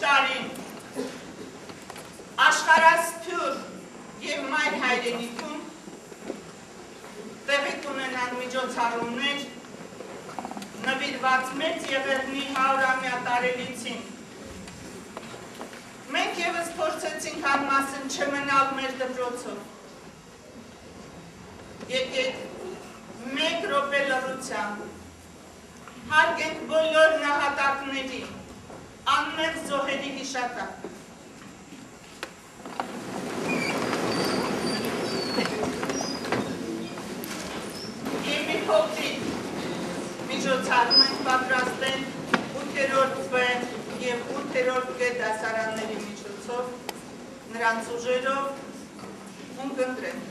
տարին աշխարհասփյուր և մայր հայրենիքում տեղի կունենան միջոցառումներ նվիրված մեծ Եղեռնի 100-ամյա տարելիցին։ Մենք ևս փորձեցինք անմասն չմնալ մեր դպրոցով։ Եկեք մեկ րոպե լռությամբ հարգենք բոլոր նահատակների, անմեղ զոհերի հիշատակը։ Եվ մի փոքրիկ միջոցառում ենք պատրաստել 8-րդ Բ և 8-րդ Գ դասարանների միջոցով, նրանց ուժերով ում կընտրենք։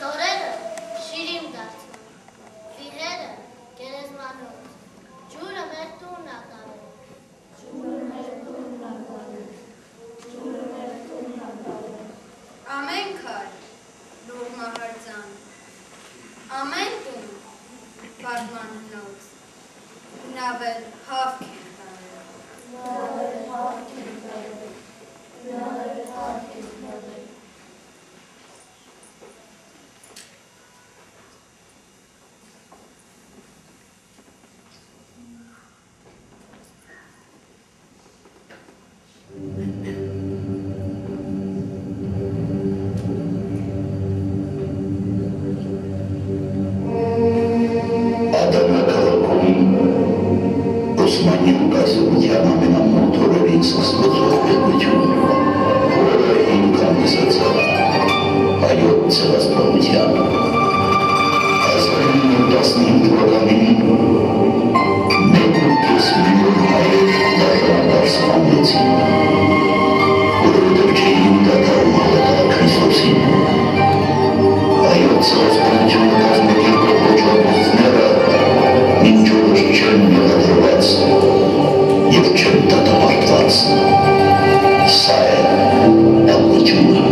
Զորերը Պատման հնոց, նավել հավք են տարել, Osmanlı gazete ամենամոթորերից սկսվող պետություն, որը հիմքան նսացավ հայոց ցեղասպանության։ 1915 թվականին 1.5 միլիոն հայեր դաշնամուր սպանվեցին, որովհետև չէին դադարում հավատալ Քրիստոսին։ Հայոց ցեղասպանությունը կազմակերպող ոչխարները մինչ օրս չեն մեղադրված և չեն դատապարտված։ Սա է պատմությունը։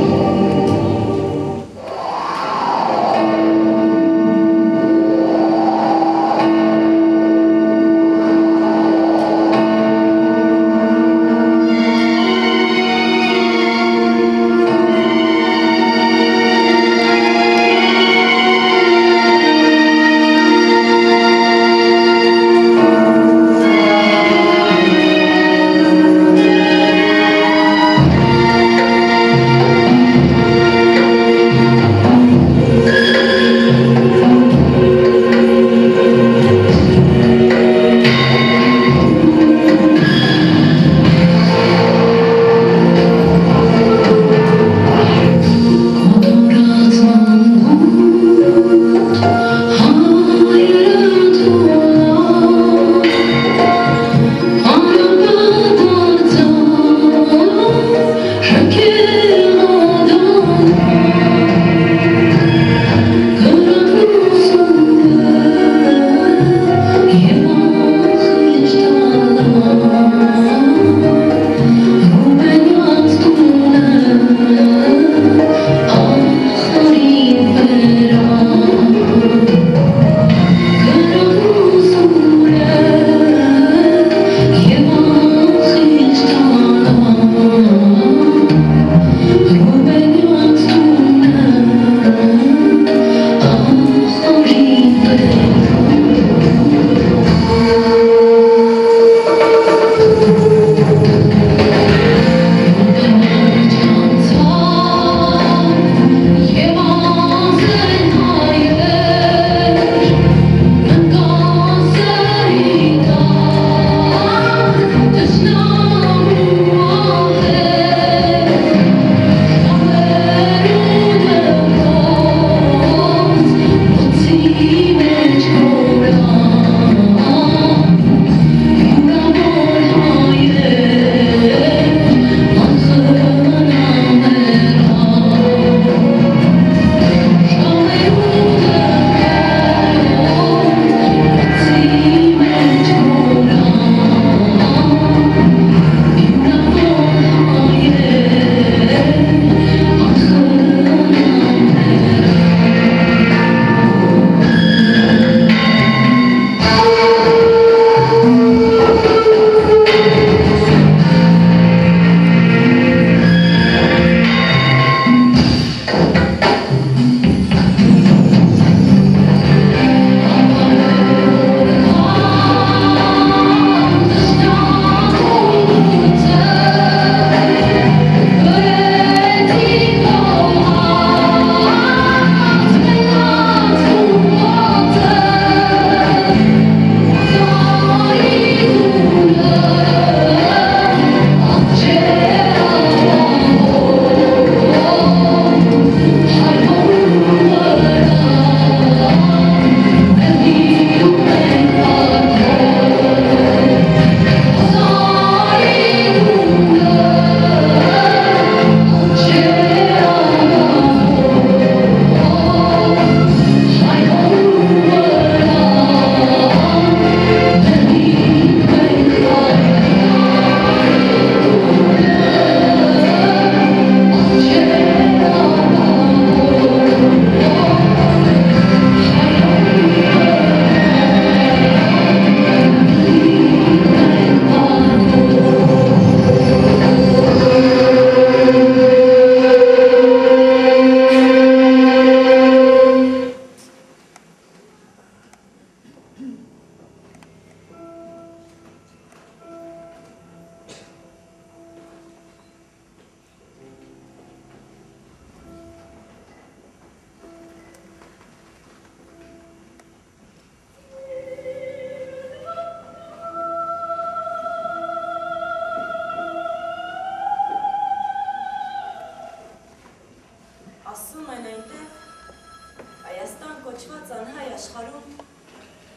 կոչված անհայ աշխարհում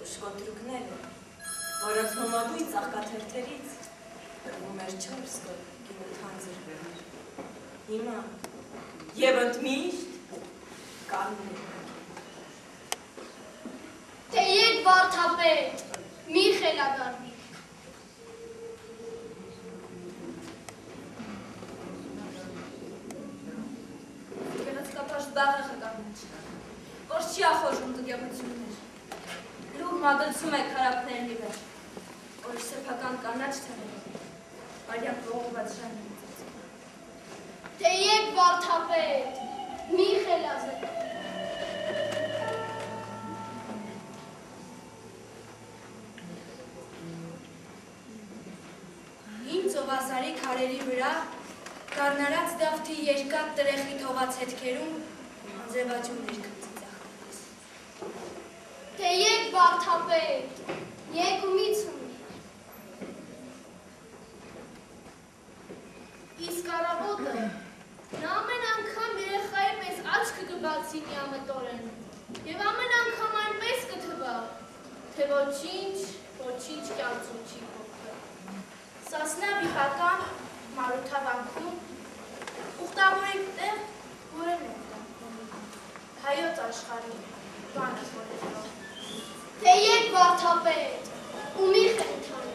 ուշկոտրուկները, որոնց մոմագույն ծաղկաթերթերից տրվում էր 4 գինը թանձրվեր։ Հիմա եւ ընդմիշտ կանգնել։ Թեև վարդապետ, մի խելագարվի։ Գեղեցկապաշտ բաղը խկարնիչ, որ չի ախորժում տգեղություններ, լուր մագլցում է քարապներն ի վեր, որ սեփական կանաչ թևեր, արյակ ողողված ժանին ծծում։ Թեև վարդապետ, մի խելազր։ Իմ ծովասարի քարերի վրա կարնարած դավթի երկաթ տրեխի թողած հետքերում անձրևաջուրներ կծիծաղնես։ Թեև վարդապետ, եկումից ունի։ Իսկ առավոտը նա ամեն անգամ երեխայի պես աչքը կբացի միամտորեն և ամեն անգամ այնպես կթվա, թե ոչինչ կյանցում չի փոխվել։ Սասնա վիպական մարութավանքում ուխտավորի տեղ որեն է տանքում, հայոց աշխարհի բանը որելով։ Թեև վարդապետ, ումի խենթանը։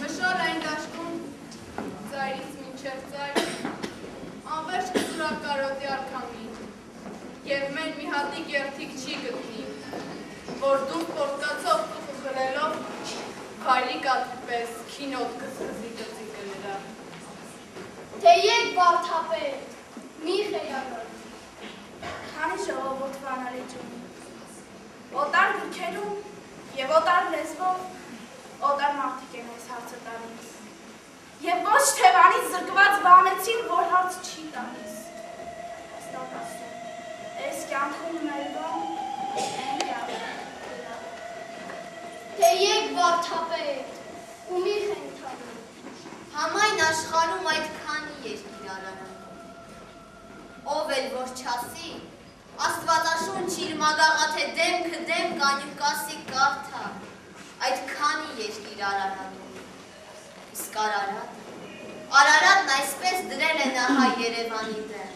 Մշոր այն դաշտում, ծայրից մինչև ծայր, անվերջ կսուրակարոտի արքամի, և մեր մի հատիկ երթիկ չի գտնի, որ դուր պորտկացով տուխը խլելով, քայլի կատպես քինոտ կսրզի կծի կլրա։ Թեև վարդապետ, մի խելագար։ Քանի ժողովուրդվան արեջունի, օտար գրքերում և օտար լեզվով, օտար մարդիկ են այս հարցը տալիս, և ոչ թևանից զրկված բանեցին, որ հարց չի տալիս։ Աստապ ասում, այս կյանքում մերվան, են կյանքում։ Թեև վարդապետ, ումի խենթանը։ Համայն աշխարհում այդքանի երկիր արարան։ Ով էլ որ չասի, Աստվածաշունչ իր մագաղաթե դեմքը դեմ կանյուկասի կարդա, այդքանի երկիր արարան։ Իսկ Արարատն այսպես դրել է նա հայ Երևանի դեմ։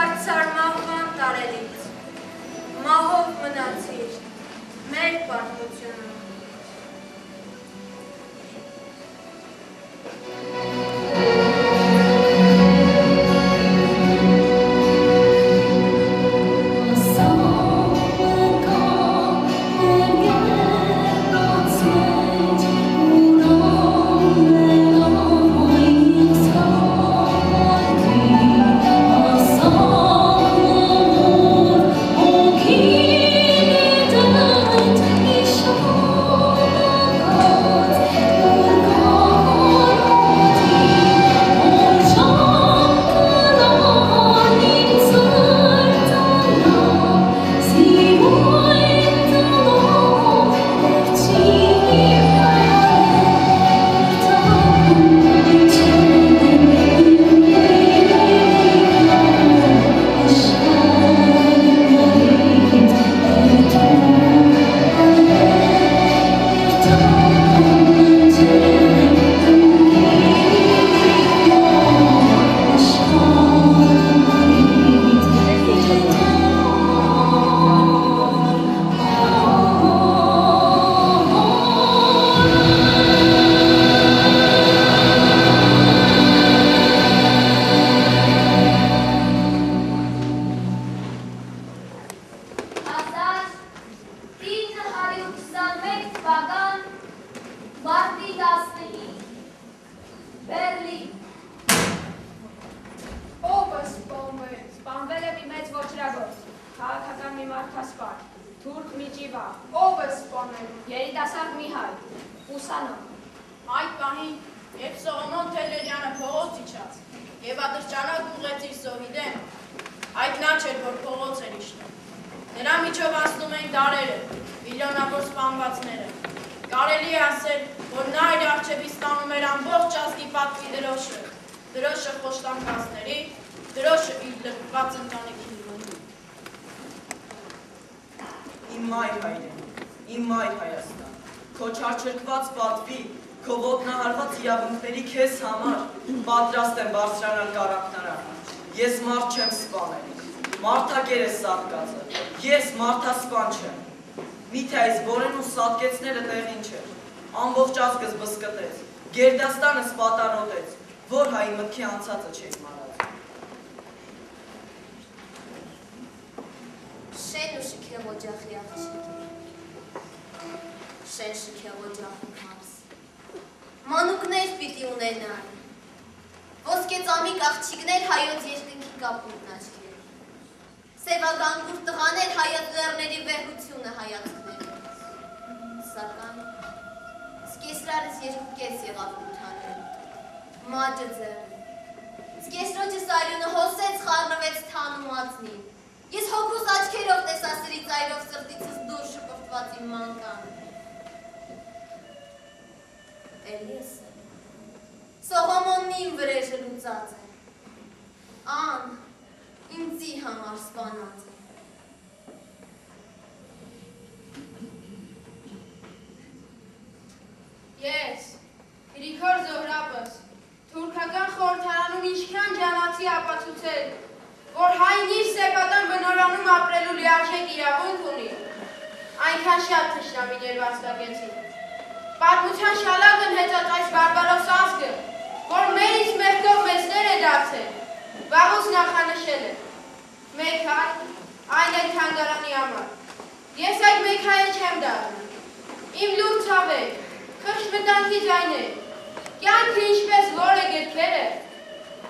հեռացար մահվան տարելից, մահով մնացիր, մեր պատմությունը։ Գերդաստանը սպատանոտեց, որ հայի մտքի անցածը չեք մարած։ Շեն ու շքեղ օջախի աղջիկ, շեն շքեղ օջախի հարս, մանուկներ պիտի ունենան, ոսկեծամիկ աղջիկներ հայոց երկնքի կապունքն աչքեր, սևագանգուր տղաներ հայոց լեռների վեհությունը հայացքներով, սակայն Սկեսրարս երկու կես եղավ ութանել, մաջը ձեռն, սկեսրոջը սարյունը հոսեց խարնվեց թանումացնին, ես հոգուս աչքերով տեսա սրի ծայրով սրտիցս դուր շպրտված իմ մանկան, էլ ես Սողոմոնն իմ վրեժը լուծած է, ան իմ ձի համար սպանած է, Ես, Գրիգոր Զոհրաբս, թուրքական խորհրդարանում ինչքան ջանացի ապացուցել, որ հայն իր սեփական բնորանում ապրելու լիարժեք իրավունք ունի, այնքան շատ թշնամիներ վաստակեցին։ Պատմության շալակն հեծած այս բարբարոս ազգը, որ մերից մեղքով մեծներ է դարձել, վաղուց նախանշել է։ Մեկ հայ, այն էլ թանգարանի համար։ Ես այդ մեկ հայը չեմ դառնում։ Իմ լուր ցավեք, Խշ վտանգի ձայներ, կյանքը ինչպես որ է գրքերը,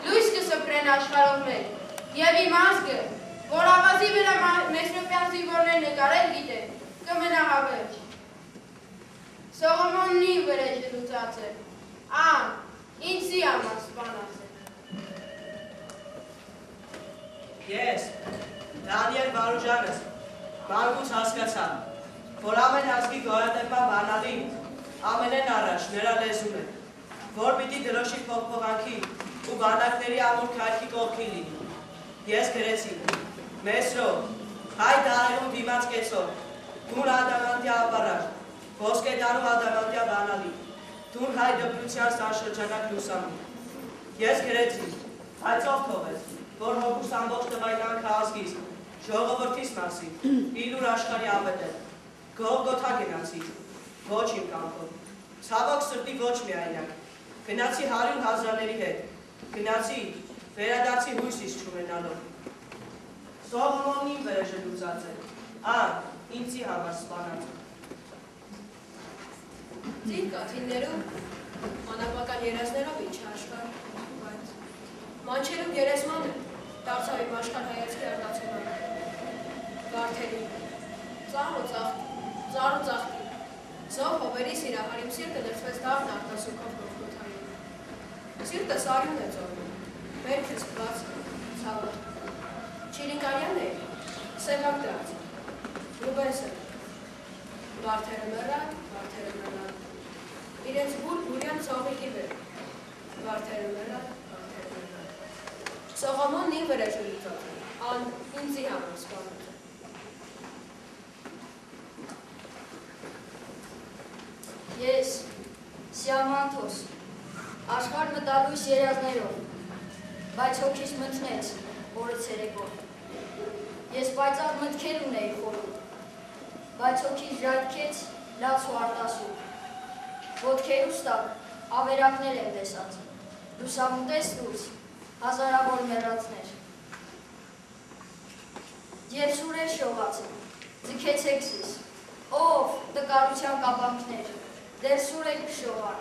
լույս կսպրեն աշխարհով մեր, և իմ ազգը, որ ավազի վրա Մեսրոպյան զինվորներ նկարել գիտե, կմնա հավերջ։ Սողոմոնն իմ վրեժը լուծած է, ան, ինձի համար սպանած է։ Ես, Դանիել Վարուժանս, մանկուց հասկացա, որ ամեն ազգի գոյատևման բանալին ամենեն առաջ նրա լեզուն է, որ պիտի դրոշի փոխփողանքի ու բանակների ամուր քայքի կողքին լինի։ Ես գրեցի, Մեսրո, հայ դարերում դիմաց կեցող, դուր ադամանդյա ապարար, ոսկե դարու ադամանդյա բանալի, դուր հայ դպրության սանշրջանակ լուսամուտ։ Ես գրեցի, բայց ով թողեց, որ հոգուս ամբողջ տվայնան քաղազգից, ժողովրդից մասի, իլուր աշխարի ավետել, Գողգոթա գնացի, ոչ իմ կամքով, ցավոք սրտի ոչ միայնակ, գնացի 100,000-ների հետ, գնացի, վերադարձի հույսից չունենալով։ Սողոմոնն իմ վրեժը լուծած է, ինձի համար սպանած։ Ձին կաթիններում, անապական երազներով ինչ աշխար, բայց մանչերում գերեսմանը, դարձավ իմ աշխար հայացքի արտացոլան, վարդերի, ծաղ ու ծաղկի, զով հովերի սիրահարիմ սիրտը լրցվեց դարն արտասուքով Գողգոթայում։ Սիրտը սարյուն է ծորում, վերքս բաց, ցավը, Չիլինկարյանն է, սևակ դրած, Ռուբենսը, վարդերը մեռան, իրենց բուրյան ծողիկի վեր, վարդերը մեռան, Սողոմոնն իմ վրեժը լուծած է, ինձի համար սպանած է։ Ես, Սիամանթոս, աշխարհ մտալույս երազներով, բայց հոգիս մթնեց օրը ցերեկով։ Ես պայծառ մտքեր ունեի խորում, բայց հոգիս ժայթքեց լաց ու արտասուք։ Ոտքերուս տակ ավերակներ եմ տեսած, լուսամուտես լույս, հազարավոր մեռածներ։ Եվ սուրեր շողացին, ձգեցեք զիս, ով տկարության կապանքներ, դեր սուրեք շողան,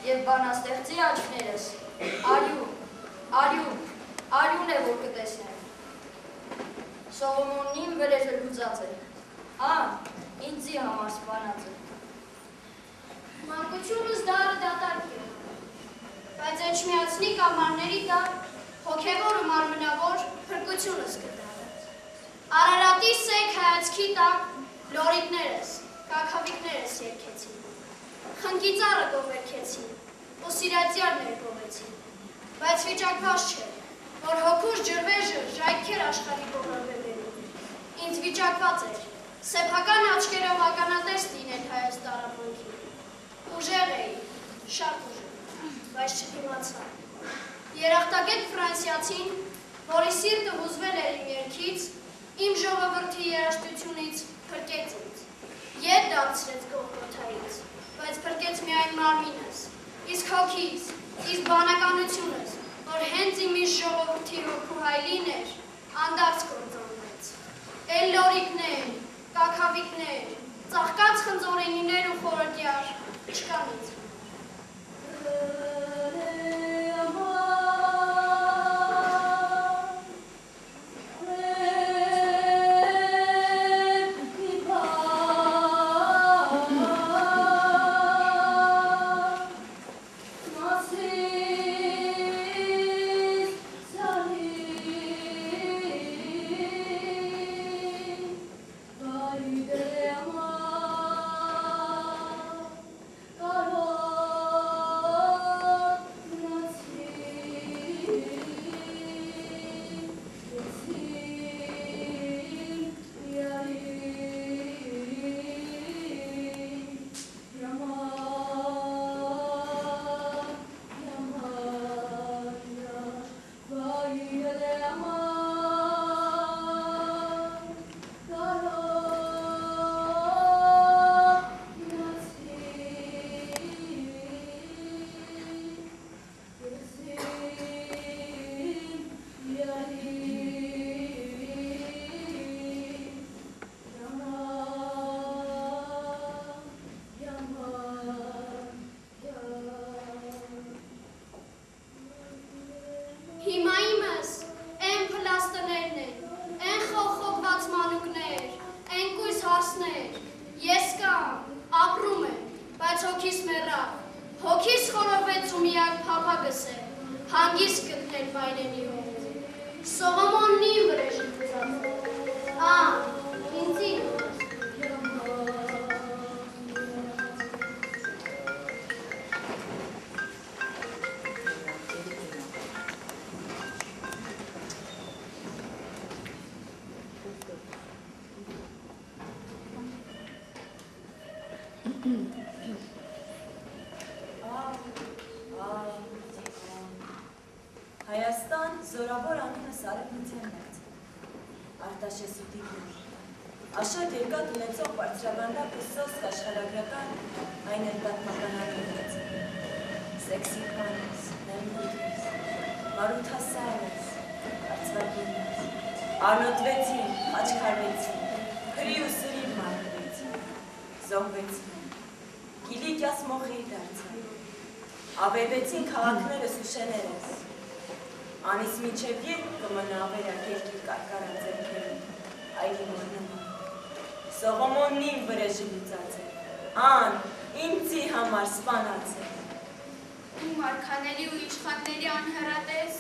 և բանաստեղծի աչքներս, արյուն է, որ կտեսնեմ։ Սողոմոնն իմ վրեժը լուծած է, ինձի համար սպանած է։ Մանկությունս դարը դատարկ է, բայց էջմիածնի կամարների տակ հոգևոր ու մարմնավոր փրկությունս կտարը։ Արարատի սեկ հայացքի տակ լորիկներս, կաքավիկներս երգեցին, խնկիծառը գովերքեցին ու սիրածյարներ գովեցին, բայց վիճակված չէ, որ հոգուս ջրվեժը ժայթքեր աշխարհի գովրաբերելու։ Ինձ վիճակված էր, սեփական աչքերով ականատես լինել հայոց տարապանքին։ Ուժեղ էի, շատ ուժեղ, բայց չդիմացա։ Երախտագետ ֆրանսիացին, որի սիրտը հուզվել էր իմ երգից, իմ ժողովրդի երաժշտությունից փրկեց ինձ, ետ դարձրեց Գողգոթայից, բայց փրկեց միայն մարմինս, իսկ հոգիս, իսկ բանականությունս, որ հենց իմ իս ժողովրդի հոգու հայլին էր, անդարձ կործանվեց։ Էլ լորիկներ, կաքավիկներ, ծաղկած խնձորենիներ ու խորոդյար չկան ինձ։ Հայաստան զորավոր անունս սարևության ներց։ Արտաշեսուտիկներ, աշատ երկատ ունեցող բարձրավանդակ ու սոսկ աշխարհագրական, այն էլ պատմականատունից։ Սեքսի քանես, նեմնուտից, մարութասայնես, արծվագինես, արնոտվեցին, աչքարվեցին, հրի ու սրի մարկվեցին, զոհվեցին, գիլիկյաս մոխի դարձան, ավերվեցին քաղաքներս ու շեներս, անիս միջև երբ կմնա ավերակ երկիր կարկարան ձերքերում, այլի մորնման, Սողոմոնն իմ վրեժը լուծած է, ան, ինձի համար սպանած է։ Իմ արքաների ու իշխանների անհեռատես,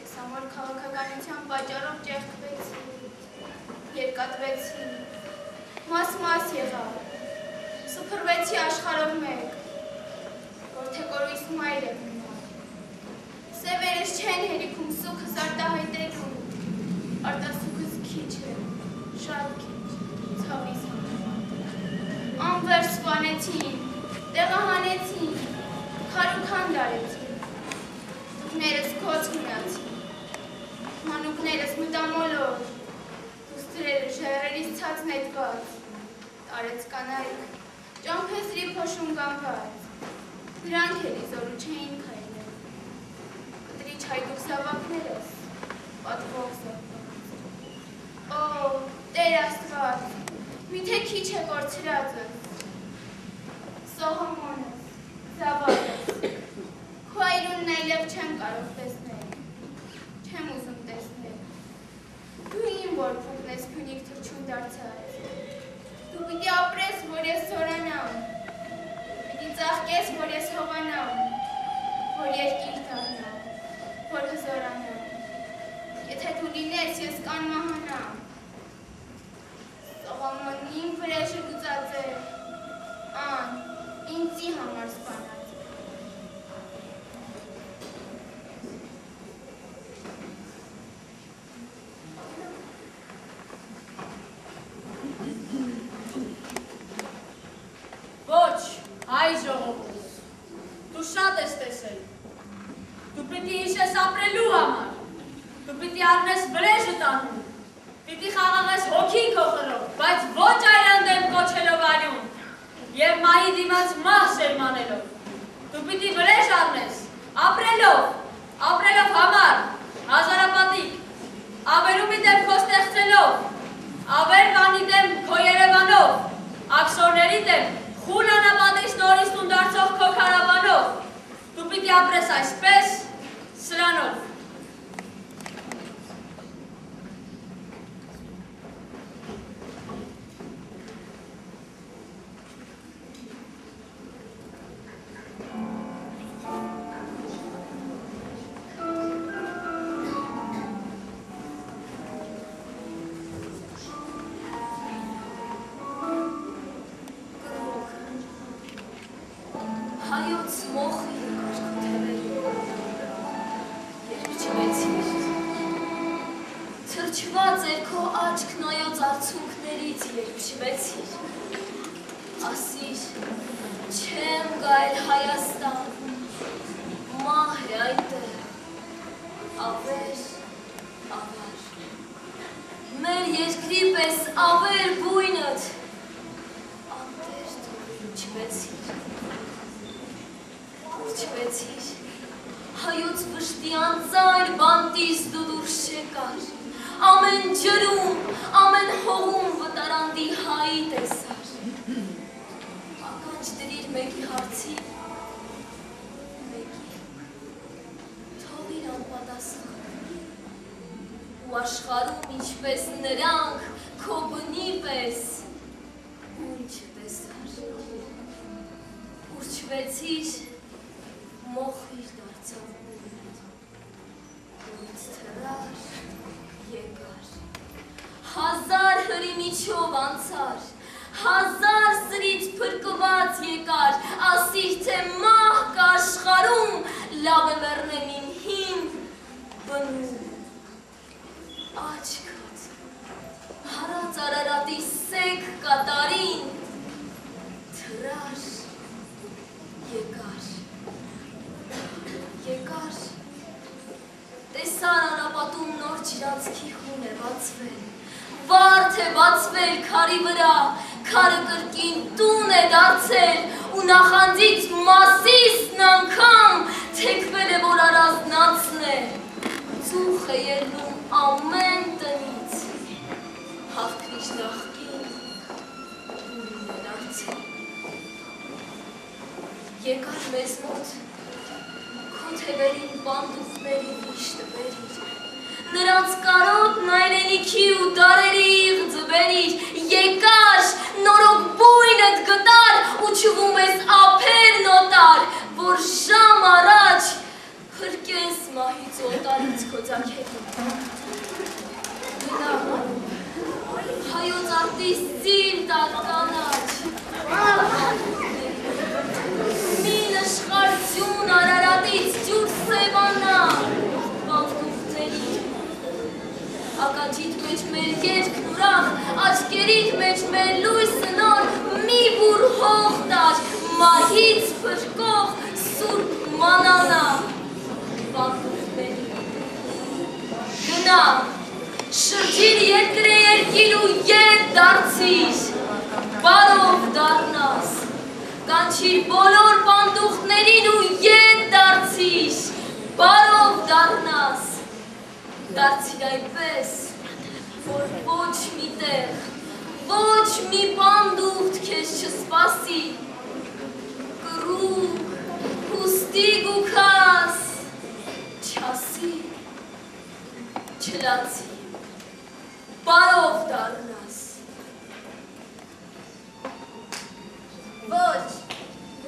ես ամոր քաղաքականության պատճառով ճեղքվեցի, երկատվեցի, մաս-մաս եղա, սփռվեցի աշխարհով մեկ, որդեգորույս մայր եմ մնալ, սևերս չեն հերիքում սուքս արտահայտելուն, արտասուքս քիչ է, շատ քիչ, ցավիս համար, անվերջ սպանեցին, տեղահանեցին, քարուքան դարեցին, դուքներս քոց մնացին, մանուկներս մտամոլոր, դուստրերը ժայռերից ցած նետված, տարեց կանայք, ճամփեսրի փոշում գանված, նրանք էլի զորու չէին քայլել, կտրիչ հայդուկ զավակներս, պատվող զավակ, օ, Տեր Աստված, միթե քիչ է կորցրածս, Սողոմոնս, զավակս, քո այրունն այլև չեմ կարող տեսնել, չեմ ուզում տեսնել, դու իմ որ փուկնես փյունիկ թրջուն դարձած, դու պիտի ապրես, որ ես զորանամ, պիտի ծաղկես, որ ես հովանամ, որ երկիր դառնամ, որ հզորանամ, եթե դու լինես, ես կանմահանամ, Սողոմոնն իմ վրեժը լուծած է, ան, ինձի համար սպանած է։ Ոչ, հայ ժողովուրդ, դու շատ ես տեսել, դու պիտի հիշես ապրելու համար, դու պիտի առնես վրեժը տանում, պիտի խաղաղես հոգի քո խրով, բայց ոչ այլանդեմ կոչելով արյուն, և մահի դիմաց մահ շերմանելով, դու պիտի վրեժ առնես, ապրելով համար, հազարապատիկ, ավերումի դեմ քո ստեղծելով, ավեր վանի դեմ քո Երևանով, աքսորների դեմ, խուլ անապատից նորից տուն դարձող քո քարավանով, դու պիտի ապրես այսպես, սրանով։ Հայոց մոխի թրջված էր քո աչքն այոց արցունքներից, երբ շվեցիր, ասիր, չեմ գայլ Հայաստան, մահ է այդտեղ, ավեր, ավար, մեր երկրի պես ավեր բույնդ, անտեր դու ուրջվեցիր, հայոց վշտի անծայր բանտից դու դուրս չեկար, ամեն ջրում, ամեն հողում վտարանդի հայի տեսար, ականջ դրիր մեկի հարցի, մեկի թողիր անպատասխան, ու աշխարհում ինչպես նրանք քո բնի պես ինչ տեսար, ուրջվեցիր, մոխիր դարձավ բույնդ, ինձ թռար, եկար, հազար հրի միջով անցար, հազար սրից փրկված եկար, ասիր թե մահ կաշխարում, լավ է մեռնեմ իմ հին բնում, աչքդ, հարած Արարատի սեկ կատարին, թռար, եկար, տեսար անապատում նոր թե բացվել քարի վրա, քարը կրկին տուն է դարձել ու նախանձից մասիսն անգամ թեքվել է, որ առանձնացն է, ծուխ է ելնում ամեն տնից, հաղթվիշ նախկին ուրին է դարձել։ Եկար մեզ մոտ, քո թևերին բանդուխների վիշ տվերիր, նրանց կարոտն այրենիքի ու դարերի ձվերիր, եկար, նորոգ բույնդ գտար ու չվում ես ափերն օտար, որ ժամ առաջ փրկես մահից օտարից քո ձագերին։ Գնա, հայոց արտիս ծիլ տալ կանաչ, մի նշխարդյուն Արարատից ջուր սևանա, բանդուխների, ակաջիտ մեջ մեր երկն ուրախ, աչկերիտ մեջ մեր լույսը նոր, մի բուր հող տար, մահից փրկող սուրբ մանանա, բանդուխների։ Գնա, շրջիր երկրե երկիր ու ետ դարձիր, բարով դառնաս, կանչիր բոլոր բանդուխներին ու ետ դարձիր, բարով դառնաս, դարձիր այնպես, որ ոչ մի տեղ, ոչ մի բանդուխտ քեզ չսպասի, կռուկ, հուստիկ ու քաս, չասի, չլացի, բարով դառնաս։ Ոչ,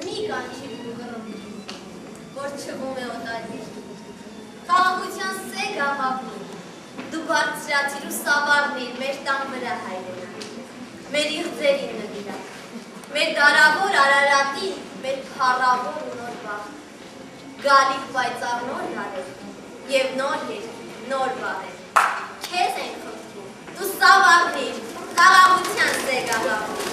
մի կանչիր ու կռում, որ չվում է օտարիր, խաղաղության սեգ աղավնի, դու բարձրացիր ու սավառնիր մեր տան վրա հայրենան, մեր իղձերին նվիրակ, մեր դարավոր Արարատին, մեր փառավոր ու նոր վաղ, գալիք պայծառ նոր լարեր և նոր երկ, նոր վաղեր, քեզ են խնդրում, դու սավառնիր, խաղաղության սեգ աղավնի։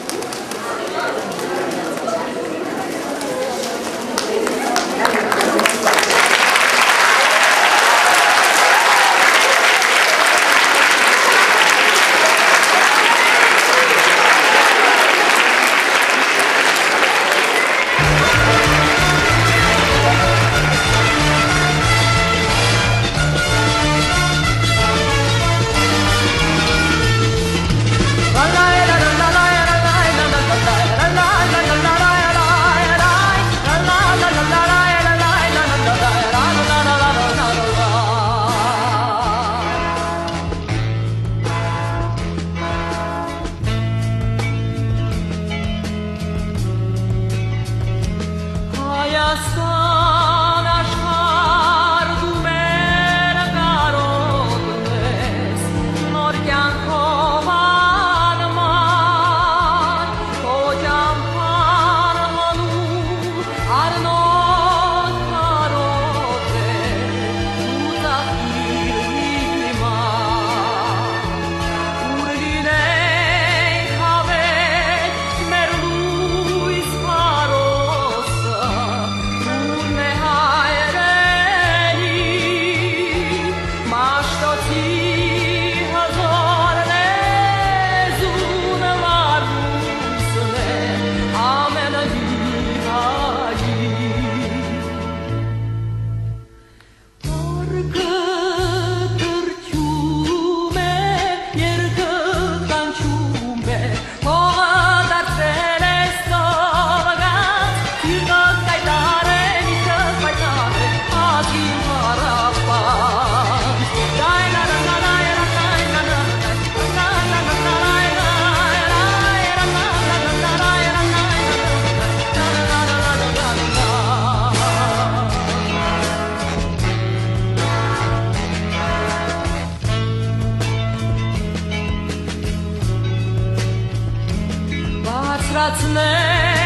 Racne